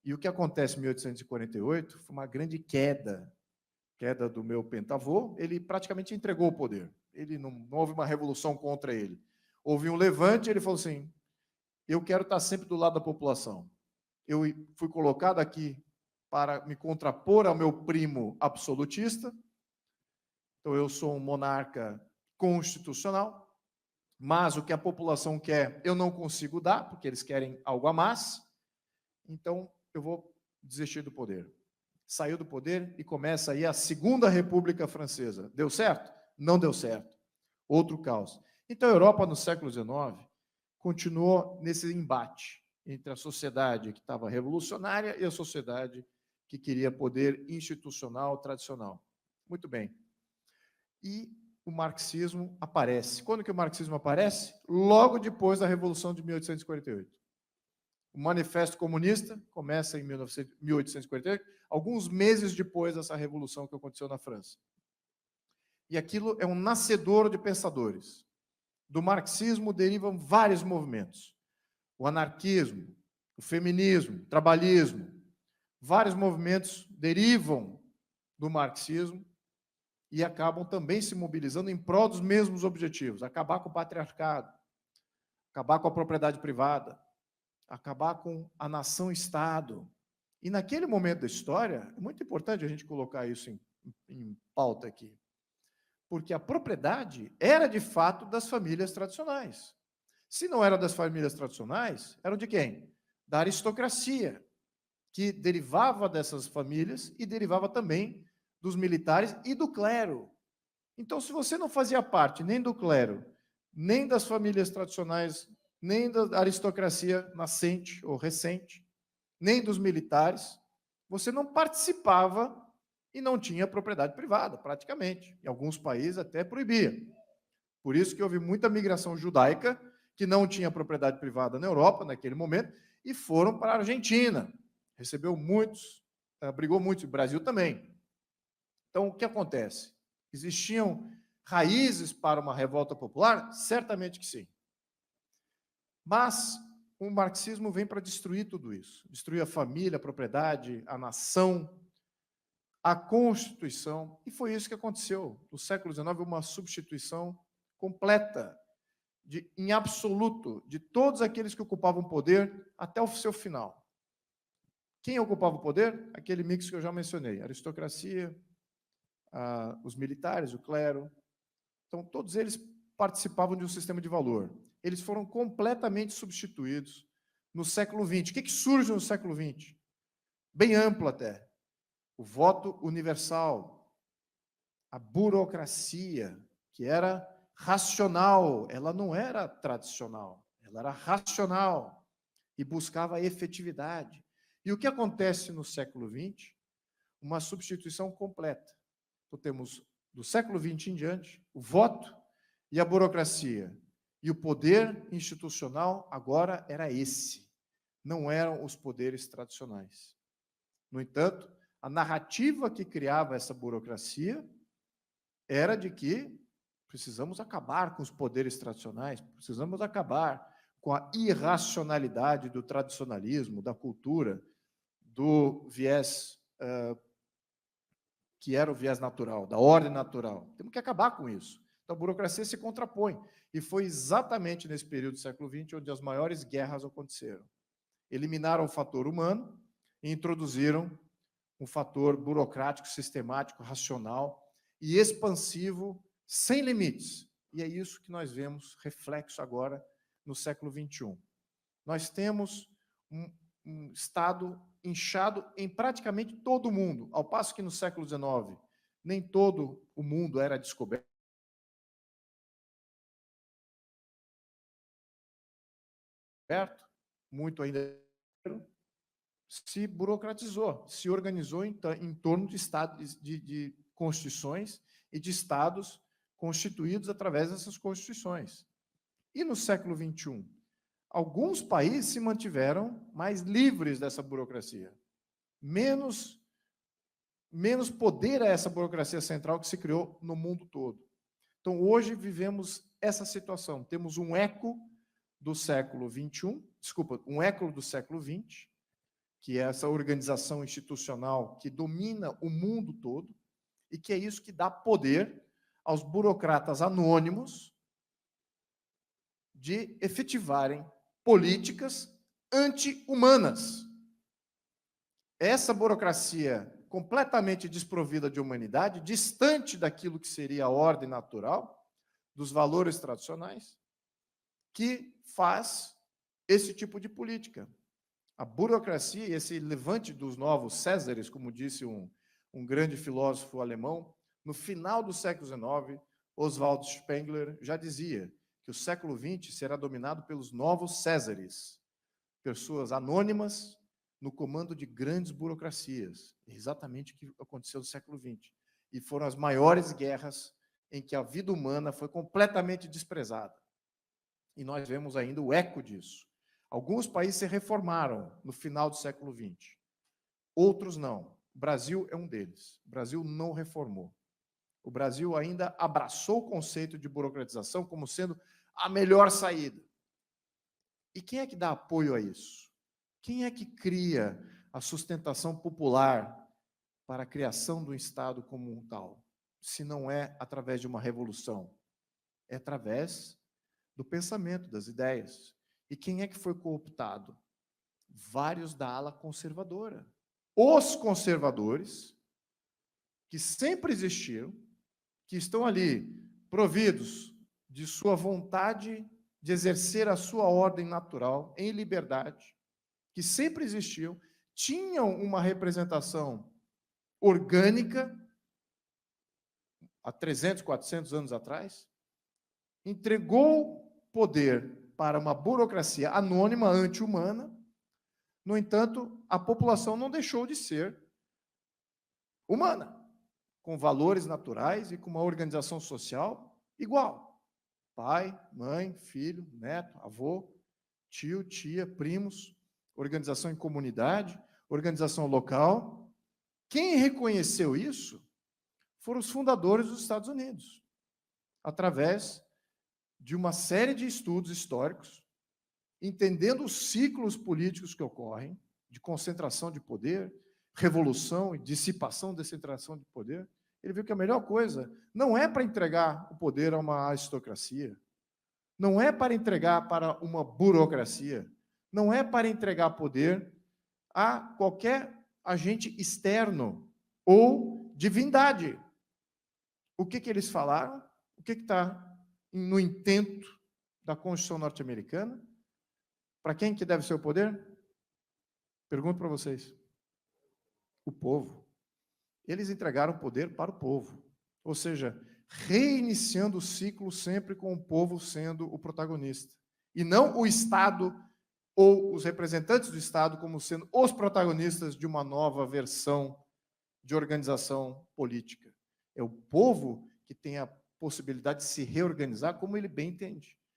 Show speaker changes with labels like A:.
A: E o que acontece em 1848 foi uma grande queda do meu pentavô. Ele praticamente entregou o poder. Ele não houve uma revolução contra ele. Houve um levante, ele falou assim, eu quero estar sempre do lado da população. Eu fui colocado aqui para me contrapor ao meu primo absolutista. Então, eu sou um monarca constitucional, mas o que a população quer, eu não consigo dar, porque eles querem algo a mais. Então, eu vou desistir do poder. Saiu do poder e começa aí a Segunda República Francesa. Deu certo? Não deu certo. Outro caos. Então, a Europa, no século XIX, continuou nesse embate entre a sociedade que estava revolucionária e a sociedade que queria poder institucional, tradicional. Muito bem. E o marxismo aparece. Quando que o marxismo aparece? Logo depois da Revolução de 1848. O Manifesto Comunista começa em 1848, alguns meses depois dessa revolução que aconteceu na França. E aquilo é um nascedor de pensadores. Do marxismo derivam vários movimentos. O anarquismo, o feminismo, o trabalhismo. Vários movimentos derivam do marxismo e acabam também se mobilizando em prol dos mesmos objetivos: acabar com o patriarcado, acabar com a propriedade privada, acabar com a nação-estado. E naquele momento da história, é muito importante a gente colocar isso em pauta aqui, porque a propriedade era, de fato, das famílias tradicionais. Se não era das famílias tradicionais, eram de quem? Da aristocracia, que derivava dessas famílias e derivava também dos militares e do clero. Então, se você não fazia parte nem do clero, nem das famílias tradicionais, nem da aristocracia nascente ou recente, nem dos militares, você não participava e não tinha propriedade privada, praticamente. Em alguns países até proibia. Por isso que houve muita migração judaica, que não tinha propriedade privada na Europa, naquele momento, e foram para a Argentina. Recebeu muitos, abrigou muitos, o Brasil também. Então, o que acontece? Existiam raízes para uma revolta popular? Certamente que sim. Mas o marxismo vem para destruir tudo isso. Destruir a família, a propriedade, a nação, a Constituição. E foi isso que aconteceu. No século XIX, uma substituição completa, em absoluto, de todos aqueles que ocupavam poder até o seu final. Quem ocupava o poder? Aquele mix que eu já mencionei: aristocracia, os militares, o clero. Então, todos eles participavam de um sistema de valor. Eles foram completamente substituídos no século XX. O que surge no século XX? Bem amplo até. O voto universal, a burocracia, que era racional, ela não era tradicional, ela era racional e buscava a efetividade. E o que acontece no século XX? Uma substituição completa. Então, temos, do século XX em diante, o voto e a burocracia. E o poder institucional agora era esse, não eram os poderes tradicionais. No entanto, a narrativa que criava essa burocracia era de que precisamos acabar com os poderes tradicionais, precisamos acabar com a irracionalidade do tradicionalismo, da cultura, do viés que era o viés natural, da ordem natural. Temos que acabar com isso. Então, a burocracia se contrapõe. E foi exatamente nesse período do século XX onde as maiores guerras aconteceram. Eliminaram o fator humano e introduziram um fator burocrático, sistemático, racional e expansivo, sem limites. E é isso que nós vemos reflexo agora no século XXI. Nós temos um Estado inchado em praticamente todo o mundo, ao passo que no século XIX nem todo o mundo era descoberto, muito ainda se burocratizou, se organizou em torno de estados, de constituições e de estados constituídos através dessas constituições. E no século XXI, alguns países se mantiveram mais livres dessa burocracia, menos poder a essa burocracia central que se criou no mundo todo. Então, hoje vivemos essa situação. Temos um eco do século XXI, desculpa, um eco do século XX, que é essa organização institucional que domina o mundo todo, e que é isso que dá poder aos burocratas anônimos de efetivarem políticas anti-humanas. Essa burocracia completamente desprovida de humanidade, distante daquilo que seria a ordem natural, dos valores tradicionais, que faz esse tipo de política. A burocracia e esse levante dos novos Césares, como disse um grande filósofo alemão, no final do século XIX, Oswald Spengler já dizia que o século XX será dominado pelos novos Césares, pessoas anônimas no comando de grandes burocracias. É exatamente o que aconteceu no século XX. E foram as maiores guerras em que a vida humana foi completamente desprezada. E nós vemos ainda o eco disso. Alguns países se reformaram no final do século XX. Outros não. O Brasil é um deles. O Brasil não reformou. O Brasil ainda abraçou o conceito de burocratização como sendo a melhor saída. E quem é que dá apoio a isso? Quem é que cria a sustentação popular para a criação do Estado como um tal? Se não é através de uma revolução, é através do pensamento, das ideias. E quem é que foi cooptado? Vários da ala conservadora. Os conservadores, que sempre existiram, que estão ali providos de sua vontade de exercer a sua ordem natural em liberdade, que sempre existiam, tinham uma representação orgânica há 300, 400 anos atrás, entregou poder para uma burocracia anônima, anti-humana. No entanto, a população não deixou de ser humana, com valores naturais e com uma organização social igual. Pai, mãe, filho, neto, avô, tio, tia, primos, organização em comunidade, organização local. Quem reconheceu isso foram os fundadores dos Estados Unidos, através de uma série de estudos históricos, entendendo os ciclos políticos que ocorrem, de concentração de poder, revolução e dissipação, descentralização de poder. Ele viu que a melhor coisa não é para entregar o poder a uma aristocracia, não é para entregar para uma burocracia, não é para entregar poder a qualquer agente externo ou divindade. O que eles falaram? O que está no intento da Constituição norte-americana? Para quem que deve ser o poder? Pergunto para vocês. O povo. Eles entregaram o poder para o povo. Ou seja, reiniciando o ciclo sempre com o povo sendo o protagonista. E não o Estado ou os representantes do Estado como sendo os protagonistas de uma nova versão de organização política. É o povo que tem a possibilidade de se reorganizar como ele bem entende.